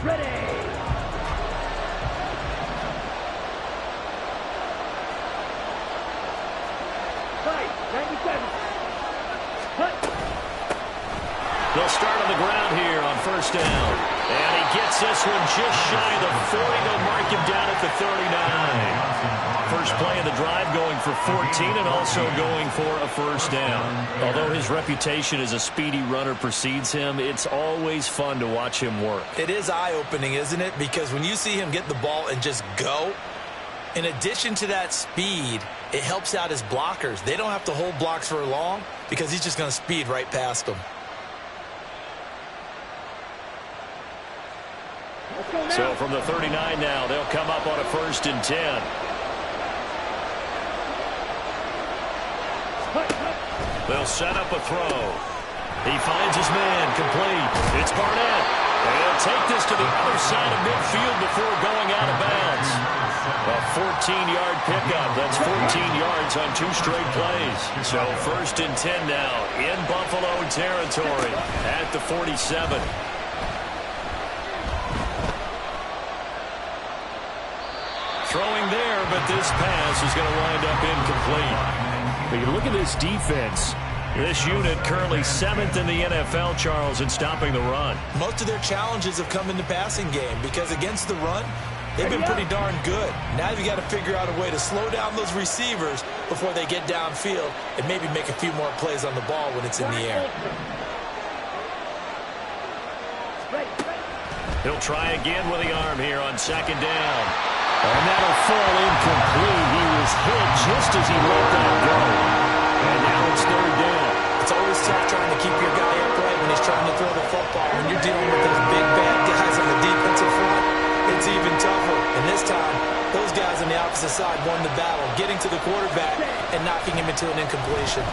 Ready. Fight. 97. Cut. They'll start on the ground here on first down. And he gets this one just shy of the 40. They'll mark him down at the 39. First play of the drive going for 14 and also going for a first down. Although his reputation as a speedy runner precedes him, it's always fun to watch him work. It is eye-opening, isn't it? Because when you see him get the ball and just go, in addition to that speed, it helps out his blockers. They don't have to hold blocks for long because he's just going to speed right past them. So from the 39 now, they'll come up on a 1st and 10. They'll set up a throw. He finds his man, complete. It's Barnett. And he'll take this to the other side of midfield before going out of bounds. A 14-yard pickup. That's 14 yards on 2 straight plays. So 1st and 10 now in Buffalo territory at the 47. Throwing there, but this pass is going to wind up incomplete. But you look at this defense. This unit currently 7th in the NFL, Charles, in stopping the run. Most of their challenges have come in the passing game because against the run, they've been pretty darn good. Now you've got to figure out a way to slow down those receivers before they get downfield and maybe make a few more plays on the ball when it's in the air. He'll try again with the arm here on 2nd down. And that'll fall incomplete. He was hit just as he let that go. And now it's 3rd down. It's always tough trying to keep your guy upright when he's trying to throw the football. When you're dealing with those big, bad guys on the defensive front, it's even tougher. And this time, those guys on the opposite side won the battle, getting to the quarterback and knocking him into an incompletion.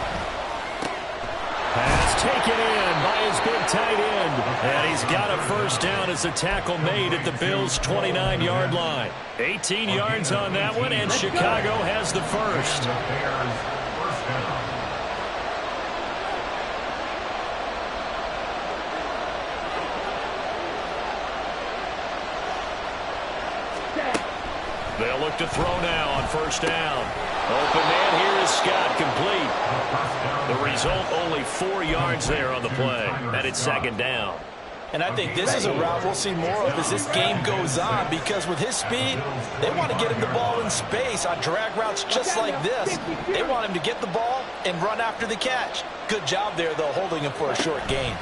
Pass taken in by his big tight end. And he's got a 1st down as the tackle made at the Bills' 29-yard line. 18 yards on that one, and Chicago has the 1st. They'll look to throw now on 1st down. Open man here is Scott, complete. The result, only 4 yards there on the play. And it's 2nd down. And I think this is a route we'll see more of as this game goes on because with his speed, they want to get him the ball in space on drag routes just like this. They want him to get the ball and run after the catch. Good job there, though, holding him for a short gain.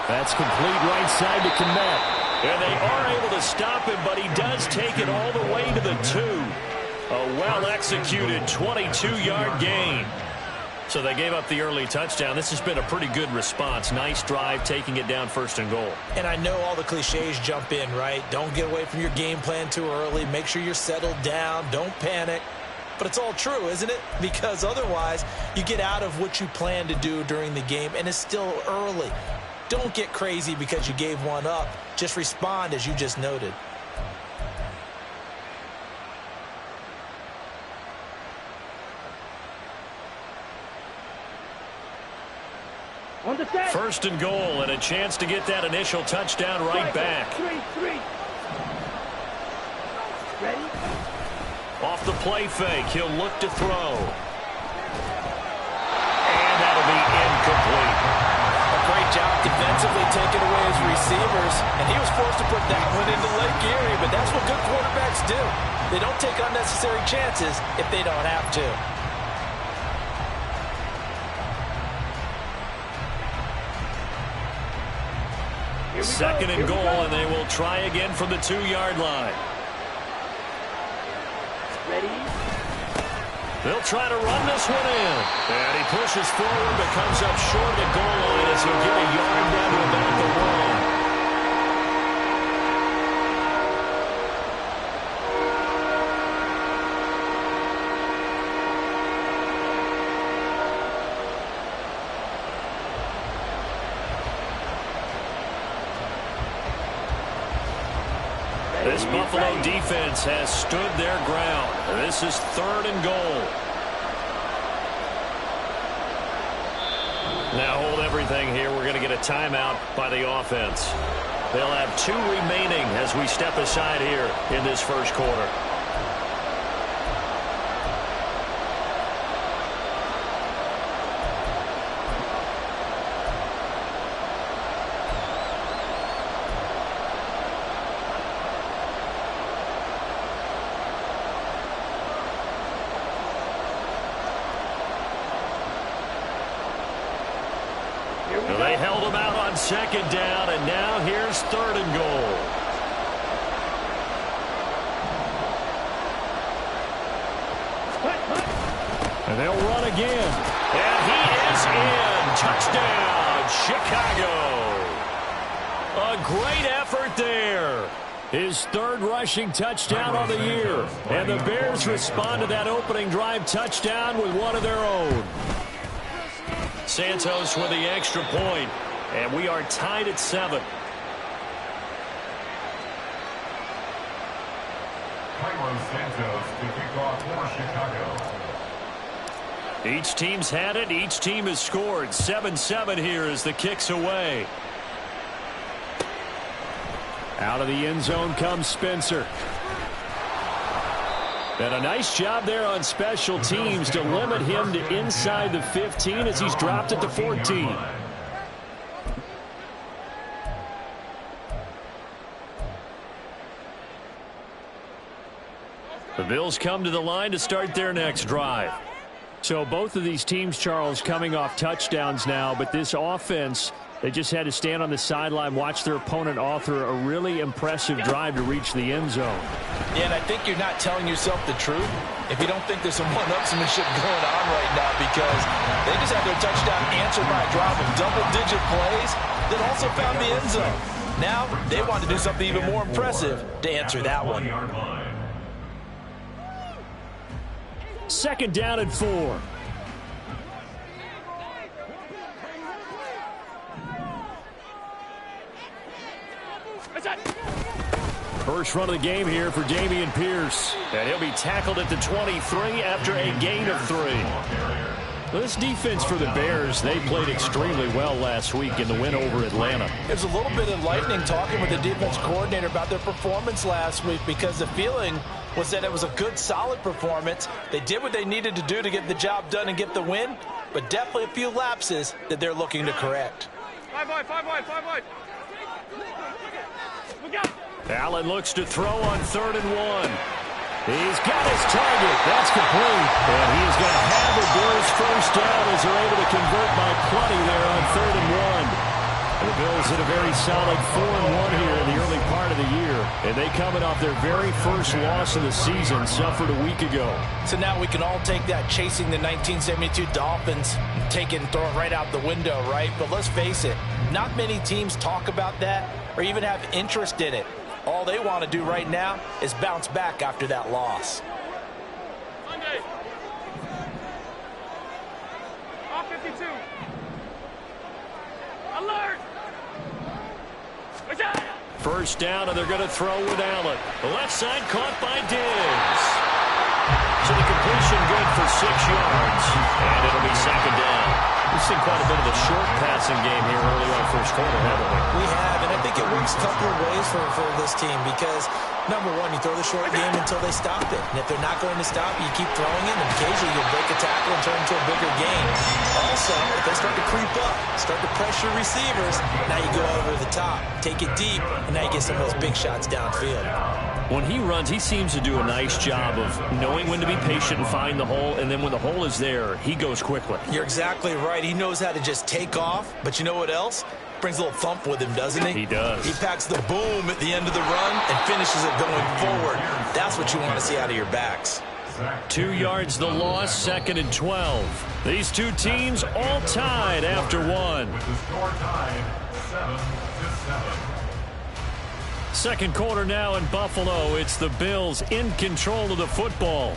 That's complete right side to Kmet. And they are able to stop him, but he does take it all the way to the 2. A well-executed 22-yard gain. So they gave up the early touchdown. This has been a pretty good response. Nice drive, taking it down 1st and goal. And I know all the cliches jump in, right? Don't get away from your game plan too early. Make sure you're settled down. Don't panic. But it's all true, isn't it? Because otherwise, you get out of what you plan to do during the game, and it's still early. Don't get crazy because you gave one up. Just respond as you just noted. First and goal, and a chance to get that initial touchdown right back. Ready? Off the play fake, he'll look to throw. And that'll be incomplete. A great job defensively taking away his receivers, and he was forced to put that one into Lake Erie, but that's what good quarterbacks do. They don't take unnecessary chances if they don't have to. 2nd and goal, and they will try again from the 2-yard line. Ready? They'll try to run this one in. And he pushes forward, but comes up short of the goal line as he'll get a yard down to about the 1. This Buffalo defense has stood their ground. This is 3rd and goal. Now hold everything here. We're going to get a timeout by the offense. They'll have 2 remaining as we step aside here in this first quarter. They held him out on second down, and now here's 3rd and goal. And they'll run again. And he is in. Touchdown, Chicago. A great effort there. His 3rd rushing touchdown on the year. And the Bears respond to that opening drive touchdown with one of their own. Santos with the extra point, and we are tied at 7. Santos to kick off for Chicago. Each team's had it. Each team has scored. 7-7 here as the kick's away. Out of the end zone comes Spencer. And a nice job there on special teams to limit him to inside the 15 as he's dropped at the 14. The Bills come to the line to start their next drive. So both of these teams, Charles, coming off touchdowns now, but this offense, they just had to stand on the sideline, watch their opponent author a really impressive drive to reach the end zone. Yeah, and I think you're not telling yourself the truth if you don't think there's some one-upsmanship going on right now, because they just had their touchdown answered by a drive of double-digit plays that also found the end zone. Now they want to do something even more impressive to answer that one. 2nd down and 4. First run of the game here for Dameon Pierce. And he'll be tackled at the 23 after a gain of 3. This defense for the Bears, they played extremely well last week in the win over Atlanta. There's a little bit of lightning talking with the defense coordinator about their performance last week, because the feeling was that it was a good, solid performance. They did what they needed to do to get the job done and get the win, but definitely a few lapses that they're looking to correct. 5 wide. Look out. Allen looks to throw on 3rd and 1. He's got his target. That's complete. And he is going to have the Bills first down as they're able to convert by plenty there on 3rd and 1. And the Bills hit a very solid 4-1 here in the early part of the year. And they coming off their very first loss of the season, suffered a week ago. So now we can all take that chasing the 1972 Dolphins, take it and throw it right out the window, right? But let's face it, not many teams talk about that or even have interest in it. All they want to do right now is bounce back after that loss. Sunday. Off 52. Alert. First down, and they're going to throw with Allen. The left side caught by Diggs. So the completion good for 6 yards. And it'll be 2nd down. We've seen quite a bit of a short passing game here early on first quarter, haven't we? We have, and I think it works a couple of ways for this team, because, number one, you throw the short game until they stop it. And if they're not going to stop it, you keep throwing it, and occasionally you'll break a tackle and turn into a bigger game. Also, if they start to creep up, start to pressure receivers, now you go over the top, take it deep, and now you get some of those big shots downfield. When he runs, he seems to do a nice job of knowing when to be patient and find the hole, and then when the hole is there, he goes quickly. You're exactly right. He knows how to just take off, but you know what else? Brings a little thump with him, doesn't he? He does. He packs the boom at the end of the run and finishes it going forward. That's what you want to see out of your backs. 2 yards the loss, 2nd and 12. These two teams all tied after one. With the score tied 7-7. Second quarter now in Buffalo. It's the Bills in control of the football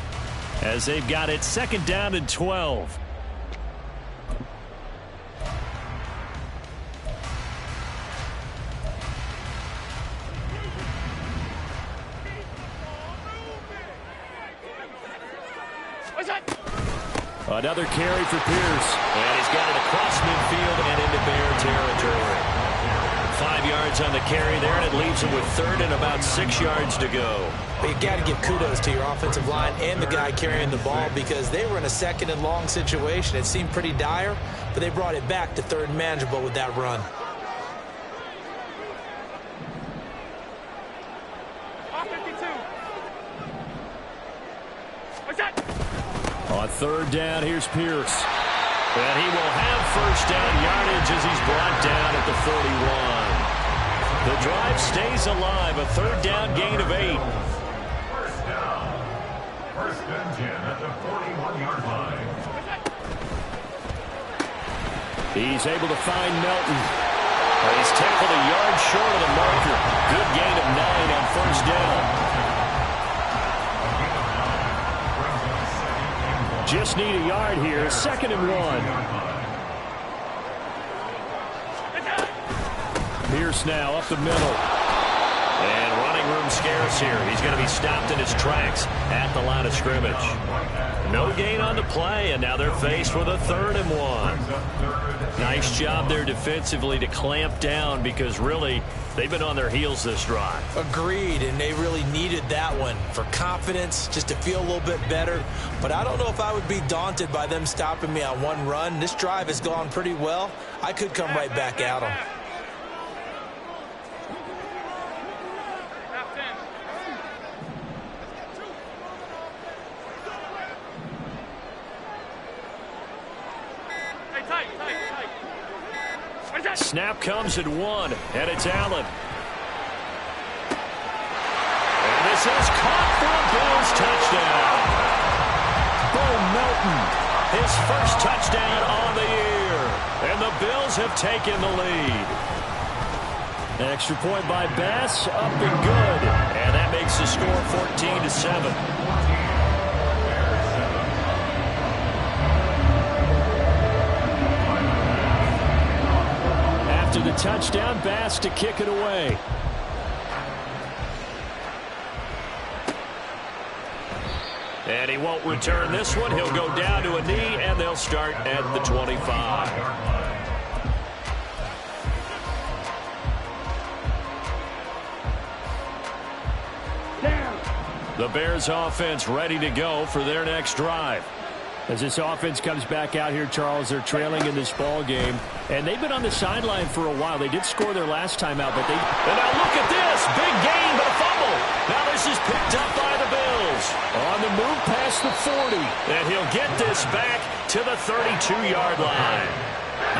as they've got it 2nd down and 12. Another carry for Pierce. And he's got it across midfield and into Bear territory. 5 yards on the carry there, and it leaves him with third and about 6 yards to go. But you got to give kudos to your offensive line and the guy carrying the ball because they were in a second and long situation. It seemed pretty dire, but they brought it back to third and manageable with that run. On third down, here's Pierce. And he will have first down yardage as he's brought down at the 41. The drive stays alive, a third down gain of 8. First down. First and 10 at the 41-yard line. He's able to find Melton. He's tackled a yard short of the marker. Good gain of 9 on first down. Just need a yard here, 2nd and 1. Pierce now up the middle. And running room scarce here. He's going to be stopped in his tracks at the line of scrimmage. No gain on the play, and now they're faced with a 3rd and 1. Nice job there defensively to clamp down because really they've been on their heels this drive. Agreed, and they really needed that one for confidence, just to feel a little bit better. But I don't know if I would be daunted by them stopping me on one run. This drive has gone pretty well. I could come right back at them. Snap comes at 1, and it's Allen. And this is caught for a Bills touchdown. Bo Melton, his first touchdown on the year. And the Bills have taken the lead. Extra point by Bass, up and good. And that makes the score 14-7. After the touchdown, Bass to kick it away. And he won't return this one. He'll go down to a knee, and they'll start at the 25. The Bears offense ready to go for their next drive. As this offense comes back out here, Charles, they're trailing in this ball game, and they've been on the sideline for a while. They did score their last time out, but they... And now look at this! Big gain, but a fumble. Now this is picked up by the Bills. On the move past the 40. And he'll get this back to the 32-yard line.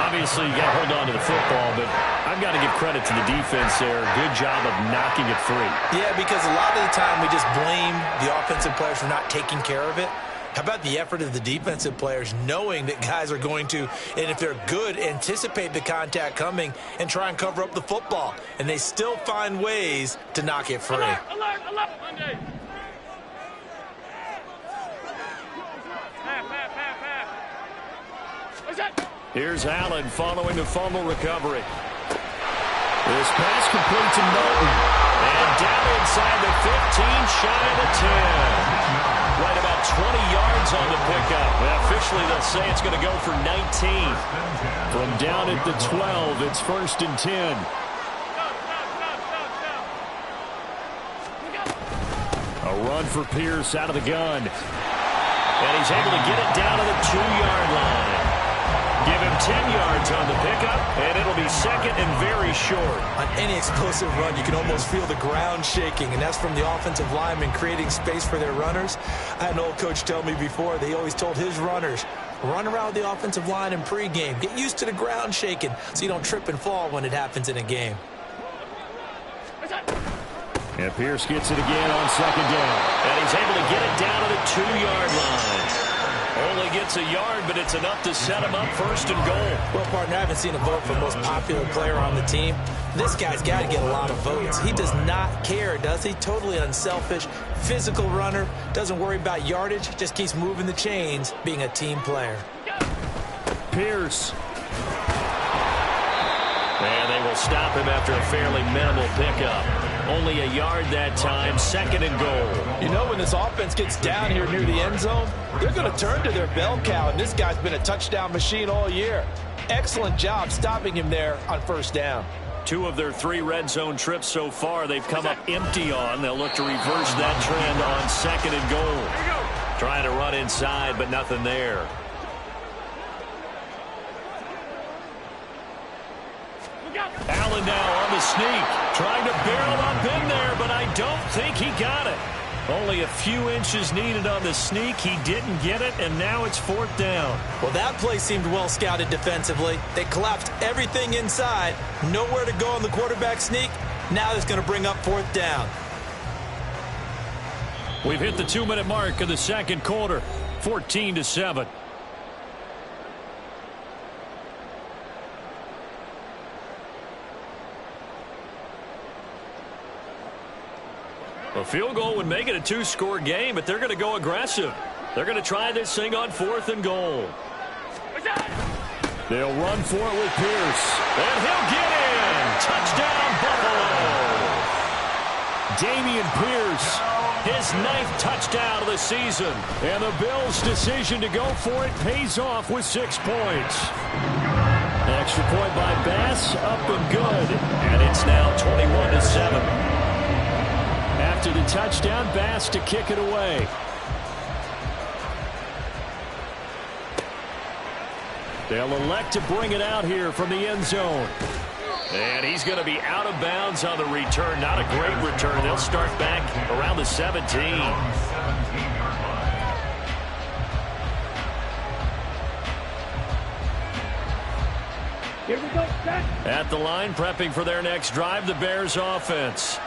Obviously, you got to hold on to the football, but I've got to give credit to the defense there. Good job of knocking it free. Yeah, because a lot of the time we just blame the offensive players for not taking care of it. How about the effort of the defensive players knowing that guys are going to, and if they're good, anticipate the contact coming and try and cover up the football. And they still find ways to knock it free. Alert, alert, alert. Monday. Here's Allen following the fumble recovery. This pass complete to Melton. And down inside the 15, shy of the 10. Right about 20 yards on the pickup. Well, officially, they'll say it's going to go for 19. From down at the 12, it's 1st and 10. A run for Pierce out of the gun. And he's able to get it down to the 2-yard line. Give him 10 yards on the pickup, and it'll be 2nd and very short. On any explosive run, you can almost feel the ground shaking, and that's from the offensive linemen creating space for their runners. I had an old coach tell me before, they always told his runners, run around the offensive line in pregame. Get used to the ground shaking so you don't trip and fall when it happens in a game. And Pierce gets it again on 2nd down. And he's able to get it down to the 2-yard line. Only gets a yard, but it's enough to set him up 1st and goal. Well, partner, I haven't seen a vote for most popular player on the team. This guy's got to get a lot of votes. He does not care, does he? Totally unselfish, physical runner, doesn't worry about yardage, just keeps moving the chains, being a team player. Pierce. And they will stop him after a fairly minimal pickup. Only a yard that time, 2nd and goal. You know, when this offense gets down here near the end zone, they're going to turn to their bell cow, and this guy's been a touchdown machine all year. Excellent job stopping him there on 1st down. 2 of their 3 red zone trips so far they've come up empty on. They'll look to reverse that trend on 2nd and goal. Trying to run inside, but nothing there. Allen now on the sneak, trying to barrel up in there, but I don't think he got it. Only a few inches needed on the sneak. He didn't get it, and now it's 4th down. Well, that play seemed well scouted defensively. They collapsed everything inside. Nowhere to go on the quarterback sneak. Now it's going to bring up 4th down. We've hit the 2-minute mark of the 2nd quarter, 14-7. A field goal would make it a 2-score game, but they're going to go aggressive. They're going to try this thing on 4th and goal. They'll run for it with Pierce. And he'll get in. Touchdown, Buffalo. Damian Pierce, his 9th touchdown of the season. And the Bills' decision to go for it pays off with 6 points. Extra point by Bass, up and good. And it's now 21-7. After the touchdown, Bass to kick it away. They'll elect to bring it out here from the end zone. And he's going to be out of bounds on the return. Not a great return. They'll start back around the 17. Here we go, set. At the line, prepping for their next drive, the Bears offense.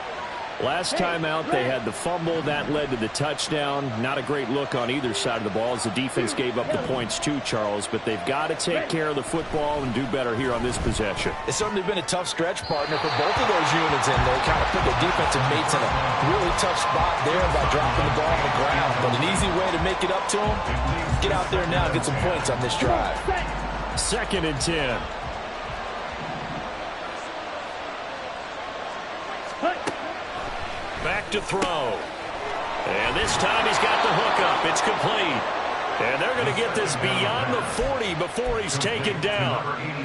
Last time out, they had the fumble. That led to the touchdown. Not a great look on either side of the ball as the defense gave up the points too, Charles. But they've got to take care of the football and do better here on this possession. It's certainly been a tough stretch, partner, for both of those units in there. Kind of put their defensive mates in a really tough spot there by dropping the ball on the ground. But an easy way to make it up to them, get out there now and get some points on this drive. 2nd and 10. Back to throw. And this time he's got the hook up. It's complete. And they're going to get this beyond the 40 before he's taken down.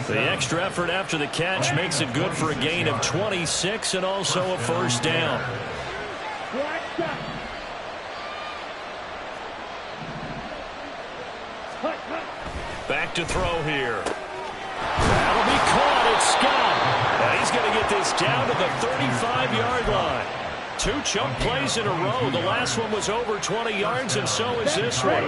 The extra effort after the catch makes it good for a gain of 26 and also a 1st down. Back to throw here. That'll be caught. It's Scott. And he's going to get this down to the 35-yard line. 2 chunk plays in a row. The last one was over 20 yards, and so is this one.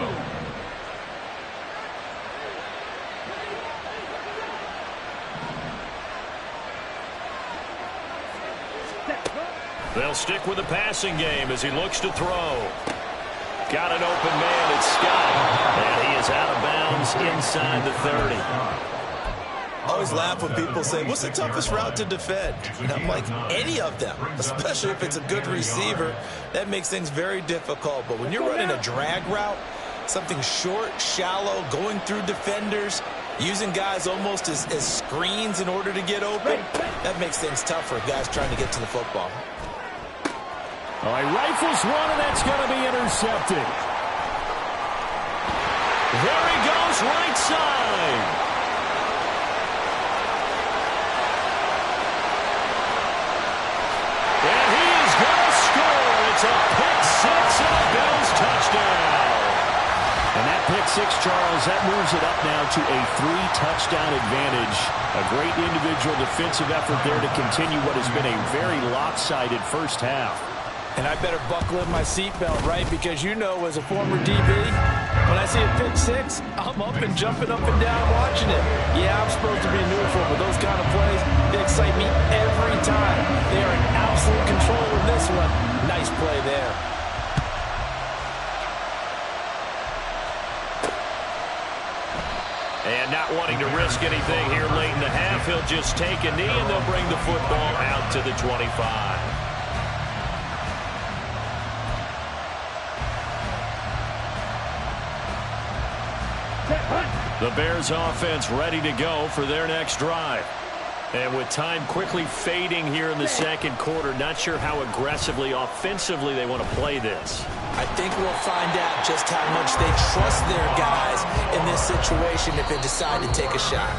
They'll stick with the passing game as he looks to throw. Got an open man. It's Scott. And he is out of bounds inside the 30. I always laugh when people say, what's the toughest route to defend? And I'm like, any of them, especially if it's a good receiver. That makes things very difficult. But when you're running a drag route, something short, shallow, going through defenders, using guys almost as screens in order to get open, that makes things tough for guys trying to get to the football. All right, rifles one, and that's going to be intercepted. There he goes, right side. It's a pick six and a Bills touchdown. And that pick six, Charles, that moves it up now to a 3-touchdown advantage. A great individual defensive effort there to continue what has been a very lopsided first half. And I better buckle in my seatbelt, right? Because you know, as a former DB, when I see a pick six, I'm up and jumping up and down watching it. Yeah, I'm supposed to be neutral, but those kind of plays, they excite me every time. They are in absolute control with this one. Nice play there. And not wanting to risk anything here late in the half, he'll just take a knee and they'll bring the football out to the 25. The Bears offense ready to go for their next drive. And with time quickly fading here in the second quarter, not sure how aggressively, offensively they want to play this. I think we'll find out just how much they trust their guys in this situation if they decide to take a shot.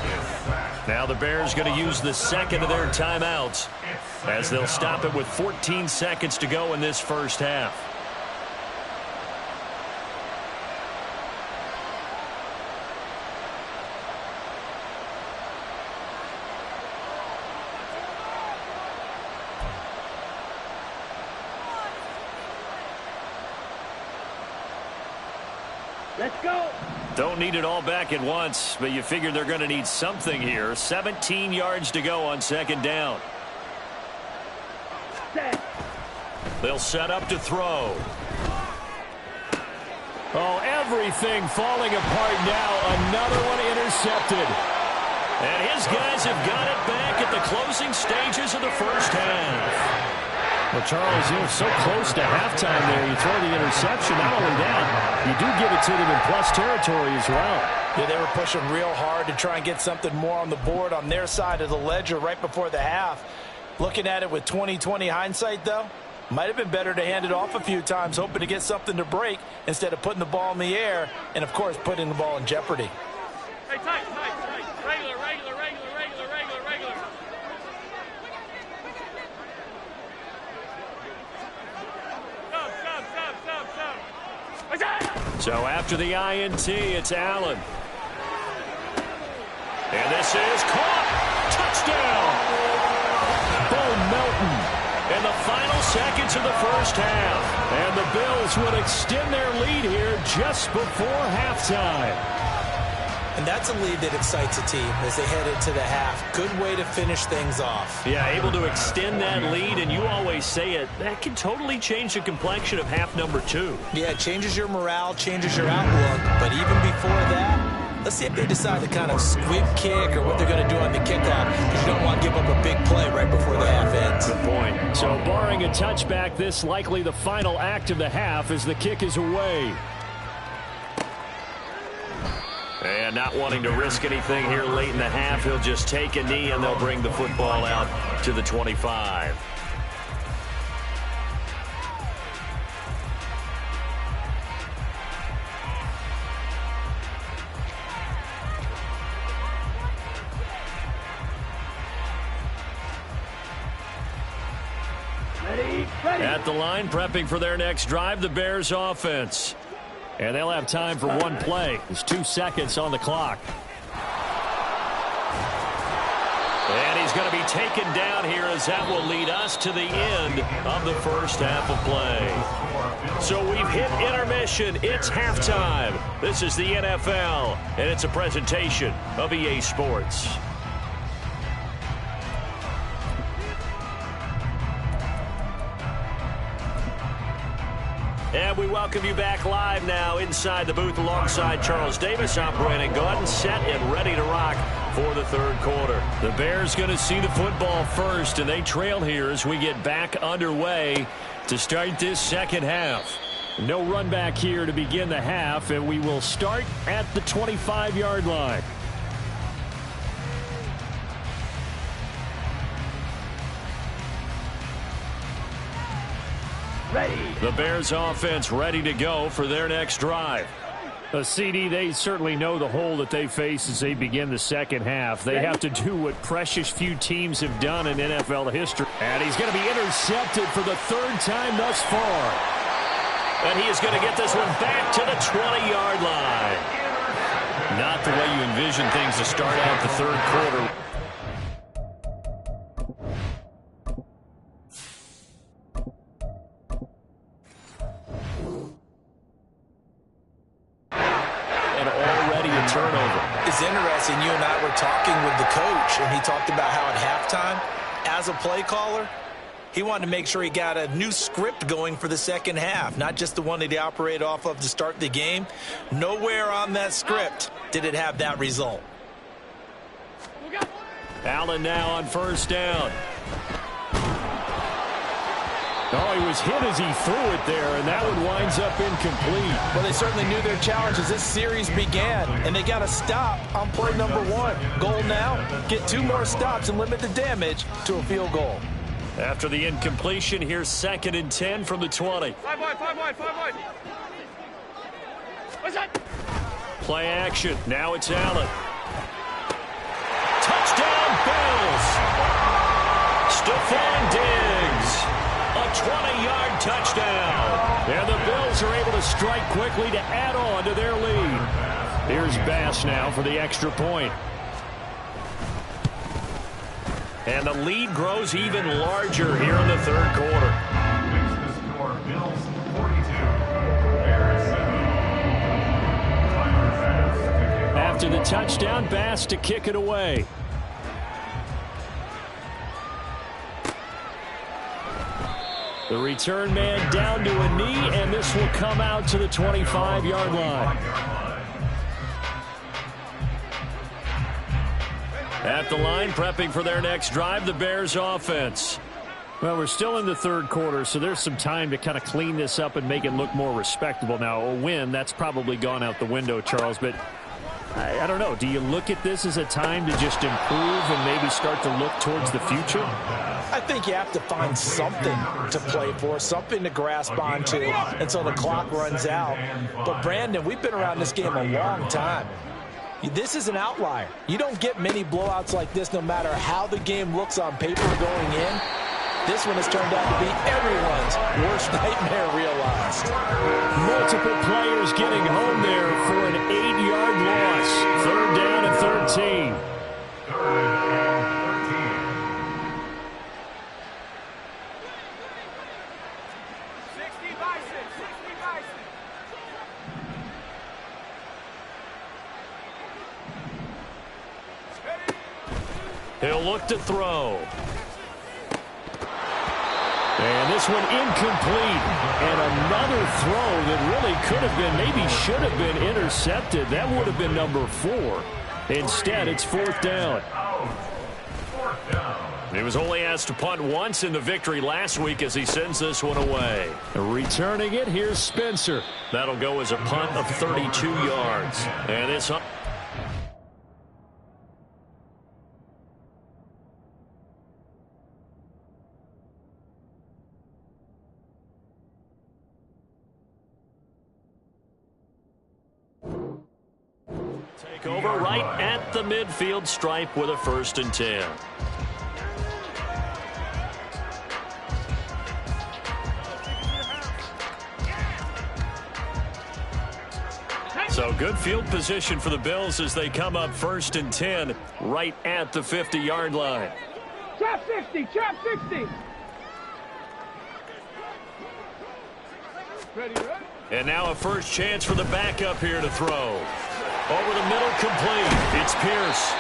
Now the Bears going to use the second of their timeouts as they'll stop it with 14 seconds to go in this first half. Let's go. Don't need it all back at once, but you figure they're going to need something here. 17 yards to go on second down. They'll set up to throw. Oh, everything falling apart now. Another one intercepted. And his guys have got it back at the closing stages of the first half. Well, Charles, you're so close to halftime there. You throw the interception. Not only that, you do give it to them in plus territory as well. Yeah, they were pushing real hard to try and get something more on the board on their side of the ledger right before the half. Looking at it with 20/20 hindsight, though, might have been better to hand it off a few times, hoping to get something to break instead of putting the ball in the air and, of course, putting the ball in jeopardy. Hey, tight. Regular. So after the INT, it's Allen. And this is caught. Touchdown. Bo Melton in the final seconds of the first half. And the Bills would extend their lead here just before halftime. And that's a lead that excites a team as they head into the half. Good way to finish things off. Yeah, able to extend that lead, and you always say it, that can totally change the complexion of half number 2. Yeah, it changes your morale, changes your outlook. But even before that, let's see if they decide to kind of squib kick or what they're going to do on the kickoff, because you don't want to give up a big play right before the half ends. Good point. So barring a touchback, this likely the final act of the half as the kick is away. And not wanting to risk anything here late in the half, he'll just take a knee and they'll bring the football out to the 25. At the line, prepping for their next drive, the Bears offense. And they'll have time for one play. There's 2 seconds on the clock. And he's going to be taken down here as that will lead us to the end of the first half of play. So we've hit intermission. It's halftime. This is the NFL, and it's a presentation of EA Sports. And we welcome you back live now inside the booth alongside Charles Davis. I'm Brandon Gaudin, set and ready to rock for the third quarter. The Bears going to see the football first, and they trail here as we get back underway to start this second half. No run back here to begin the half, and we will start at the 25-yard line. Ready. The Bears offense ready to go for their next drive. CD, they certainly know the hole that they face as they begin the second half. They have to do what precious few teams have done in NFL history. And he's going to be intercepted for the third time thus far. And he is going to get this one back to the 20-yard line. Not the way you envision things to start out the third quarter. It's interesting, you and I were talking with the coach, and he talked about how at halftime, as a play caller, he wanted to make sure he got a new script going for the second half, not just the one that he operated off of to start the game. Nowhere on that script did it have that result. Allen now on first down. Oh, he was hit as he threw it there, and that one winds up incomplete. Well, they certainly knew their challenge as this series began, and they got to stop on play number 1. Goal now, get 2 more stops and limit the damage to a field goal. After the incompletion, here's 2nd and 10 from the 20. 5 wide, 5 wide, 5 wide. What's that? Play action. Now it's Allen. Touchdown, Bills. Stephon Diggs. A 20-yard touchdown. And the Bills are able to strike quickly to add on to their lead. Here's Bass now for the extra point. And the lead grows even larger here in the 3rd quarter. Makes the score Bills 42, Bears 7. Tyler Bass to kick off. After the touchdown, Bass to kick it away. The return man down to a knee, and this will come out to the 25-yard line. At the line, prepping for their next drive, the Bears offense. Well, we're still in the 3rd quarter, so there's some time to kind of clean this up and make it look more respectable. Now, a win, that's probably gone out the window, Charles, but I don't know. Do you look at this as a time to just improve and maybe start to look towards the future? I think you have to find something to play for, something to grasp onto until the clock runs out. But, Brandon, we've been around this game a long time. This is an outlier. You don't get many blowouts like this no matter how the game looks on paper going in. This one has turned out to be everyone's worst nightmare realized. Multiple players getting home there for an 8-yard loss. 3rd down and 13. 3rd and 13. 60 bison, 60 bison. He'll look to throw. And this one incomplete. And another throw that really could have been, maybe should have been intercepted. That would have been number 4. Instead, it's 4th down. 4th down. He was only asked to punt once in the victory last week as he sends this one away. Returning it, here's Spencer. That'll go as a punt of 32 yards. And it's up. Take over right at the midfield stripe with a 1st and 10. So good field position for the Bills as they come up 1st and 10 right at the 50-yard line. Trap 60, trap 60. Ready, ready? And now a first chance for the backup here to throw. Over the middle, complete. It's Pierce.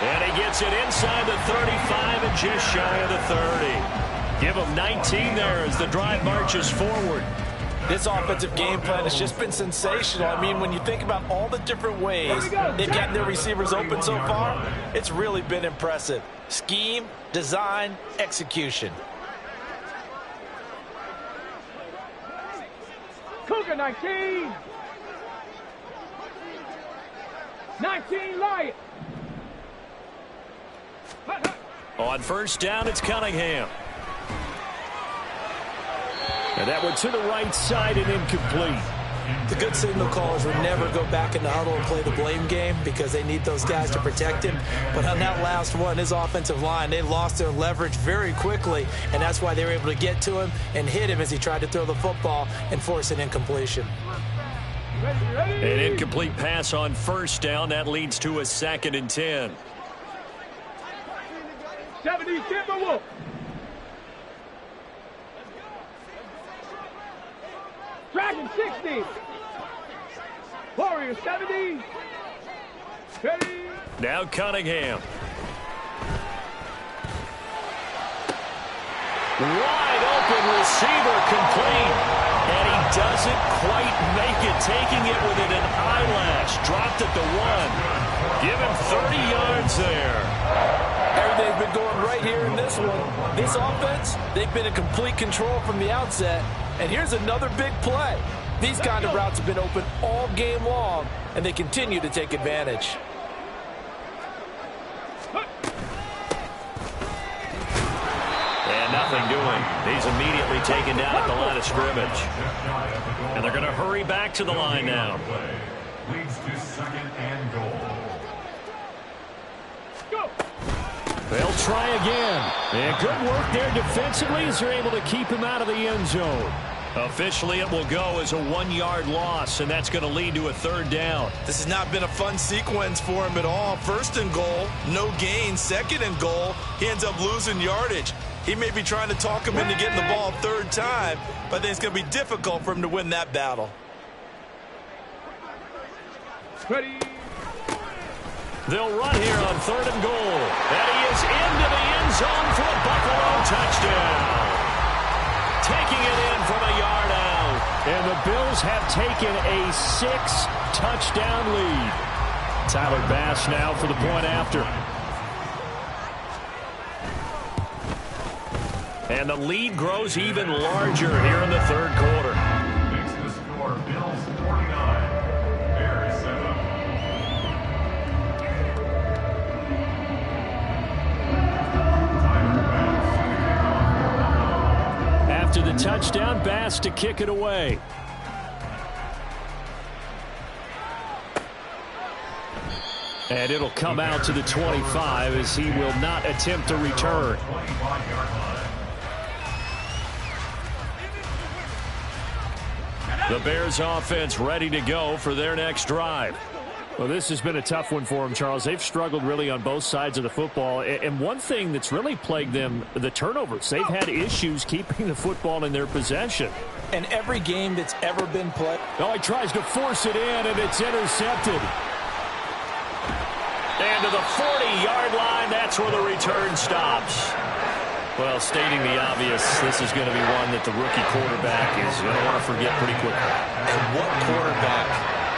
And he gets it inside the 35 and just shy of the 30. Give him 19 there as the drive marches forward. This offensive game plan has just been sensational. I mean, when you think about all the different ways they've gotten their receivers open so far, it's really been impressive. Scheme, design, execution. Cougar 19. 19 Lion. On 1st down, it's Cunningham. And that one to the right side and incomplete. The good signal callers would never go back in the huddle and play the blame game because they need those guys to protect him. But on that last one, his offensive line, they lost their leverage very quickly, and that's why they were able to get to him and hit him as he tried to throw the football and force an incompletion. An incomplete pass on 1st down. That leads to a 2nd and 10. 70 Timberwolf. Dragon 60. Warrior 70. Ready. Now Cunningham. Wide open receiver, complete. And he doesn't quite make it, taking it within an eyelash. Dropped at the 1. Give him 30 yards there. where they've been going right here in this one. This offense, they've been in complete control from the outset. And here's another big play. These kind of routes have been open all game long, and they continue to take advantage. And nothing doing. He's immediately taken down at the line of scrimmage. And they're going to hurry back to the line now. Leads to second and goal. They'll try again. And good work there defensively as they're able to keep him out of the end zone. Officially, it will go as a 1-yard loss, and that's going to lead to a third down. This has not been a fun sequence for him at all. First and goal, no gain. Second and goal, he ends up losing yardage. He may be trying to talk him into getting the ball third time, but I think it's going to be difficult for him to win that battle. Ready. They'll run here on third and goal. And he is into the end zone for a Buffalo touchdown. Taking it in from a yard out. And the Bills have taken a 6-touchdown lead. Tyler Bass now for the point after. And the lead grows even larger here in the third quarter. Makes the score Bills 49, Bears 7. After the touchdown, Bass to kick it away. And it'll come out to the 25 as he will not attempt to return. 25-yard line. The Bears offense ready to go for their next drive. Well, this has been a tough one for them, Charles. They've struggled really on both sides of the football. And one thing that's really plagued them, the turnovers. They've had issues keeping the football in their possession. And every game that's ever been played. Oh, he tries to force it in, and it's intercepted. And to the 40-yard line, that's where the return stops. Well, stating the obvious, this is going to be one that the rookie quarterback is going to want to forget pretty quickly. And what quarterback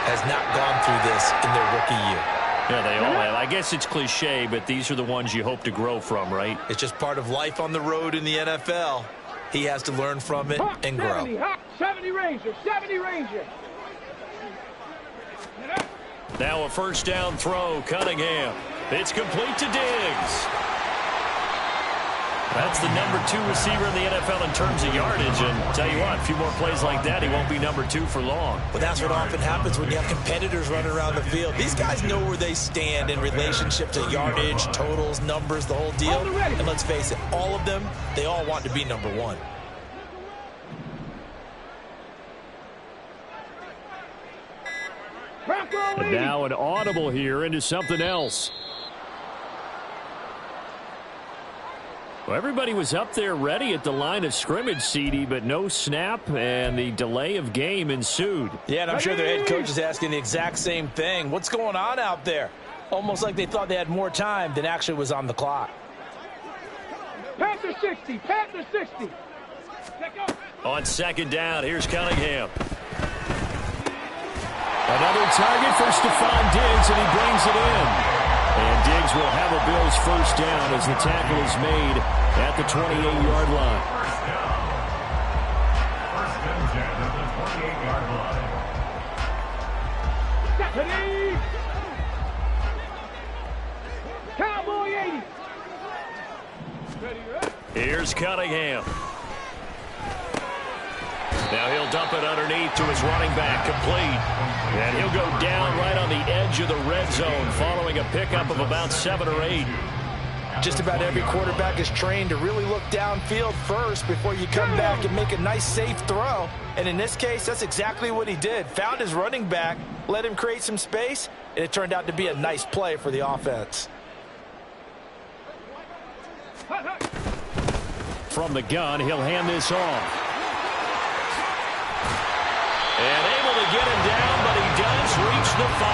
has not gone through this in their rookie year? Yeah, they all have. I guess it's cliche, but these are the ones you hope to grow from, right? It's just part of life on the road in the NFL. He has to learn from it and grow. 70 Ranger, 70 Ranger. Now a first down throw, Cunningham. It's complete to Diggs. That's the number 2 receiver in the NFL in terms of yardage. And tell you what, a few more plays like that, he won't be number 2 for long. Well, that's what often happens when you have competitors running around the field. These guys know where they stand in relationship to yardage, totals, numbers, the whole deal. And let's face it, all of them, they all want to be number 1. And now an audible here into something else. Well, everybody was up there ready at the line of scrimmage, CD, but no snap, and the delay of game ensued. Yeah, and I'm sure their head coach is asking the exact same thing. What's going on out there? Almost like they thought they had more time than actually was on the clock. Panther 60, Panther 60. On second down, here's Cunningham. Another target for Stephon Diggs, and he brings it in. And Diggs will have a Bills first down as the tackle is made at the 28-yard line. First and 10 at the 28-yard line. Cowboy 80. Here's Cunningham. Now he'll dump it underneath to his running back, complete. And he'll go down right on the edge of the red zone following a pickup of about 7 or 8. Just about every quarterback is trained to really look downfield first before you come back and make a nice, safe throw. And in this case, that's exactly what he did. Found his running back, let him create some space, and it turned out to be a nice play for the offense. From the gun, he'll hand this off. And able to get him down, but he does reach the 5.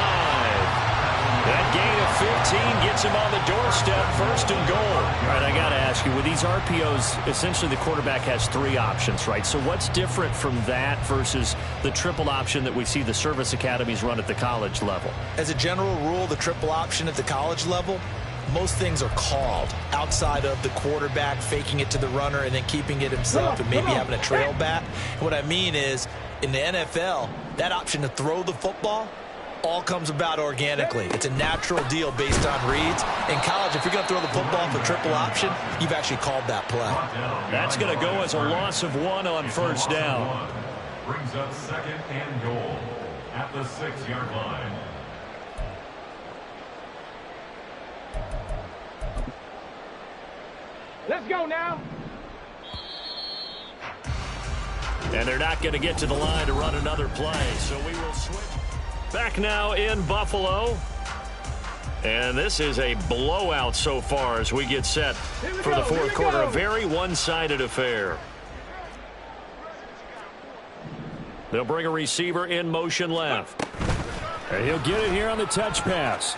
That gain of 15 gets him on the doorstep, first and goal. All right, I got to ask you, with these RPOs, essentially the quarterback has 3 options, right? So what's different from that versus the triple option that we see the service academies run at the college level? As a general rule, the triple option at the college level, most things are called outside of the quarterback faking it to the runner and then keeping it himself and maybe having a trail back. What I mean is, in the NFL, that option to throw the football all comes about organically. It's a natural deal based on reads. In college, if you're going to throw the football for triple option, you've actually called that play. That's going to go as a loss of 1 on first down. Brings up 2nd and goal at the 6-yard line. Let's go now. And they're not going to get to the line to run another play, so we will switch. Back now in Buffalo. And this is a blowout so far as we get set for the fourth quarter. A very one-sided affair. They'll bring a receiver in motion left. And he'll get it here on the touch pass.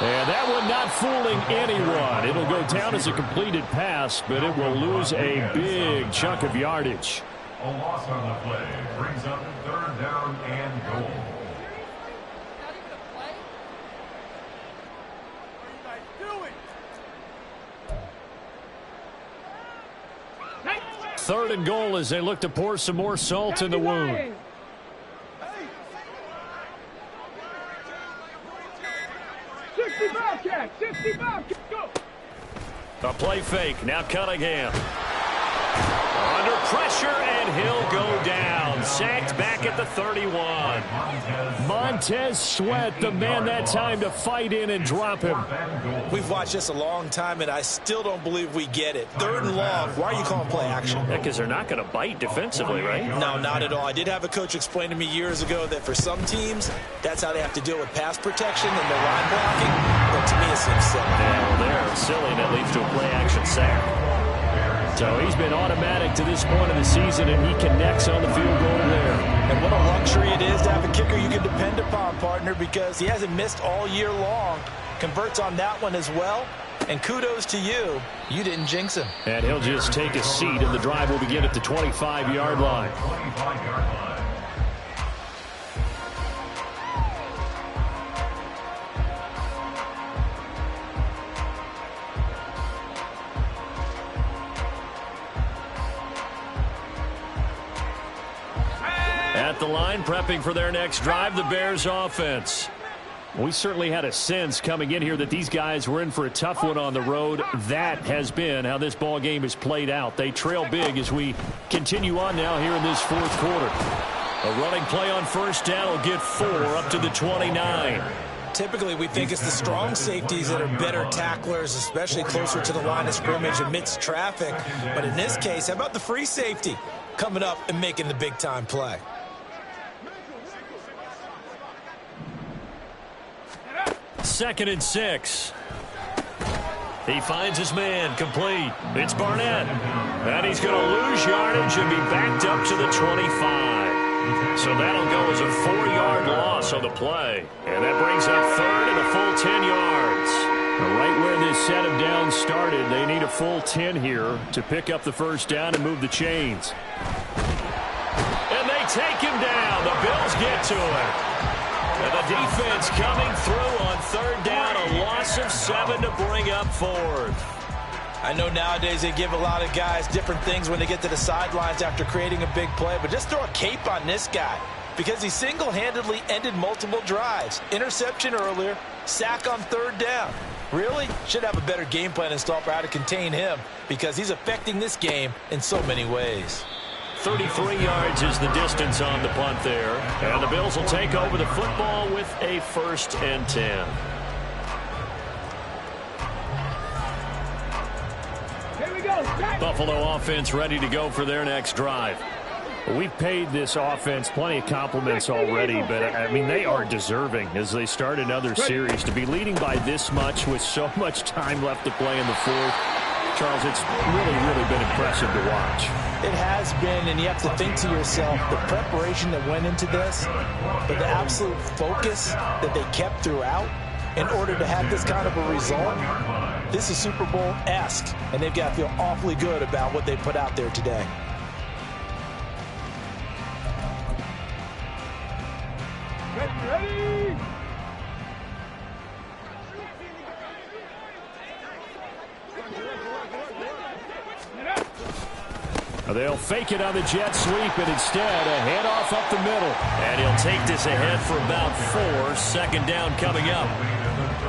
And that one not fooling anyone. It'll go down as a completed pass, but it will lose a big chunk of yardage. A loss on the play brings up 3rd down and goal. Third and goal as they look to pour some more salt in the wound. 65 catch, 65 catch, go. A play fake. Now Cunningham. Under pressure, and he'll go down. Sacked back at the 31. Montez Sweat, the man that time to fight in and drop him. We've watched this a long time, and I still don't believe we get it. 3rd and long. Why are you calling play action? Because they're not going to bite defensively, right? No, not at all. I did have a coach explain to me years ago that for some teams, that's how they have to deal with pass protection and their line blocking. But to me, it seems silly. Yeah, well, they're silly. That leads to a play action sack. So he's been automatic to this point of the season, and he connects on the field goal there. And what a luxury it is to have a kicker you can depend upon, partner, because he hasn't missed all year long. Converts on that one as well. And kudos to you. You didn't jinx him. And he'll just take a seat, and the drive will begin at the 25-yard line. 25-yard line. At the line, prepping for their next drive, the Bears offense. We certainly had a sense coming in here that these guys were in for a tough one on the road. That has been how this ball game has played out. They trail big as we continue on now here in this fourth quarter. A running play on first down will get 4 up to the 29. Typically, we think it's the strong safeties that are better tacklers, especially closer to the line of scrimmage amidst traffic. But in this case, how about the free safety coming up and making the big-time play? Second and 6. He finds his man, complete. It's Barnett. And he's going to lose yardage and be backed up to the 25. So that'll go as a 4-yard loss on the play. And that brings up 3rd and a full 10 yards. Right where this set of downs started, they need a full 10 here to pick up the first down and move the chains. And they take him down. The Bills get to him. And the defense coming through on 3rd down, a loss of 7 to bring up 4th. I know nowadays they give a lot of guys different things when they get to the sidelines after creating a big play, but just throw a cape on this guy because he single-handedly ended multiple drives. Interception earlier, sack on 3rd down. Really? Should have a better game plan installed for how to contain him because he's affecting this game in so many ways. 33 yards is the distance on the punt there. And the Bills will take over the football with a 1st and 10. Here we go. Buffalo offense ready to go for their next drive. We've paid this offense plenty of compliments already, but, I mean, they are deserving as they start another series. To be leading by this much with so much time left to play in the fourth, Charles, it's really been impressive to watch. It has been, and you have to think to yourself, the preparation that went into this, but the absolute focus that they kept throughout in order to have this kind of a result. This is Super Bowl-esque, and they've got to feel awfully good about what they put out there today. Ready? They'll fake it on the jet sweep, and instead a handoff up the middle. And he'll take this ahead for about 4. Second down coming up.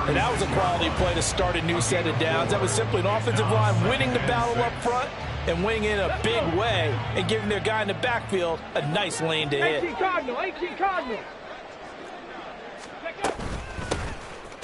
And that was a quality play to start a new set of downs. That was simply an offensive line winning the battle up front and winning in a big way and giving their guy in the backfield a nice lane to hit. 18 Cardinal.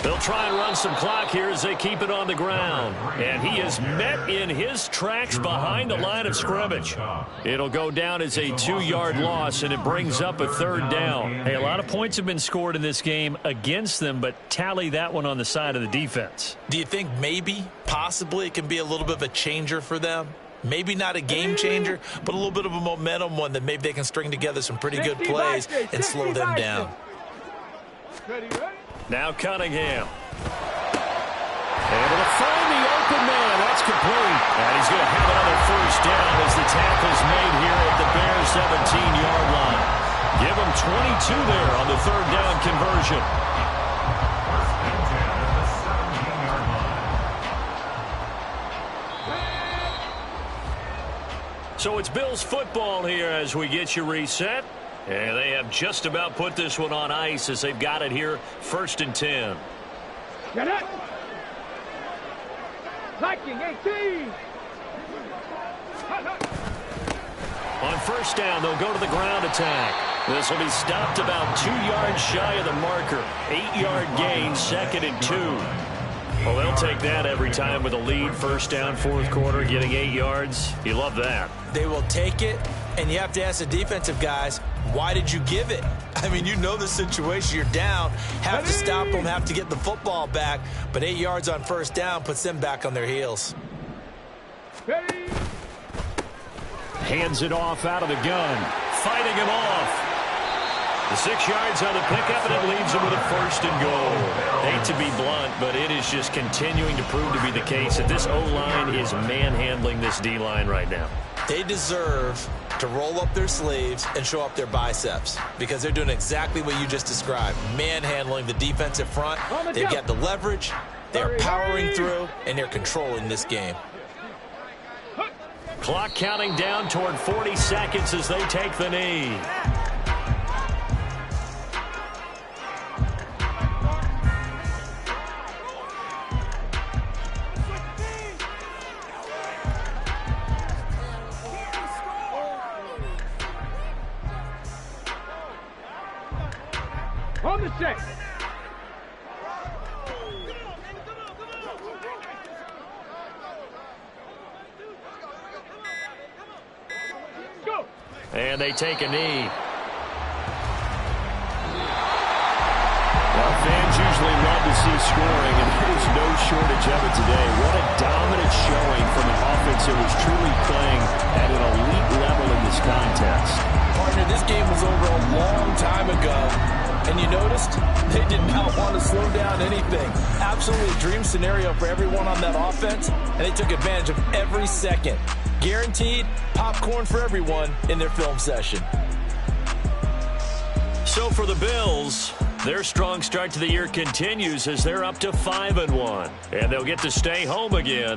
They'll try and run some clock here as they keep it on the ground. And he is met in his tracks behind the line of scrimmage. It'll go down as a 2-yard loss, and it brings up a third down. Hey, a lot of points have been scored in this game against them, but tally that one on the side of the defense. Do you think maybe, possibly, it can be a little bit of a changer for them? Maybe not a game changer, but a little bit of a momentum one that maybe they can string together some pretty good plays and slow them down. Ready? Now Cunningham. Able to find the open man. That's complete. And he's going to have another first down as the tackle's made here at the Bears' 17-yard line. Give him 22 there on the third down conversion. So it's Bills football here as we get you reset. And they have just about put this one on ice as they've got it here, 1st and 10. Get it. Liking 18. On first down, they'll go to the ground attack. This will be stopped about 2 yards shy of the marker. 8-yard gain, 2nd and 2. Well, they'll take that every time with a lead. First down, 4th quarter, getting 8 yards. You love that. They will take it, and you have to ask the defensive guys, why did you give it? I mean, you know the situation. You're down, have to stop them, have to get the football back, but 8 yards on first down puts them back on their heels. Ready. Hands it off out of the gun. Fighting him off. The 6 yards on the pickup, and it leaves him with a 1st and goal. Hate to be blunt, but it is just continuing to prove to be the case that this O-line is manhandling this D-line right now. They deserve to roll up their sleeves and show up their biceps because they're doing exactly what you just described, manhandling the defensive front. They've got the leverage, they're powering through, and they're controlling this game. Clock counting down toward 40 seconds as they take the knee. On the check. Go. And they take a knee. Well, fans usually love to see scoring, and there's no shortage of it today. What a dominant showing from an offense that was truly playing at an elite level in this contest. Partner, this game was over a long time ago. And you noticed they did not want to slow down anything. Absolutely a dream scenario for everyone on that offense, and they took advantage of every second. Guaranteed popcorn for everyone in their film session. So for the Bills, their strong start to the year continues as they're up to 5-1. And they'll get to stay home again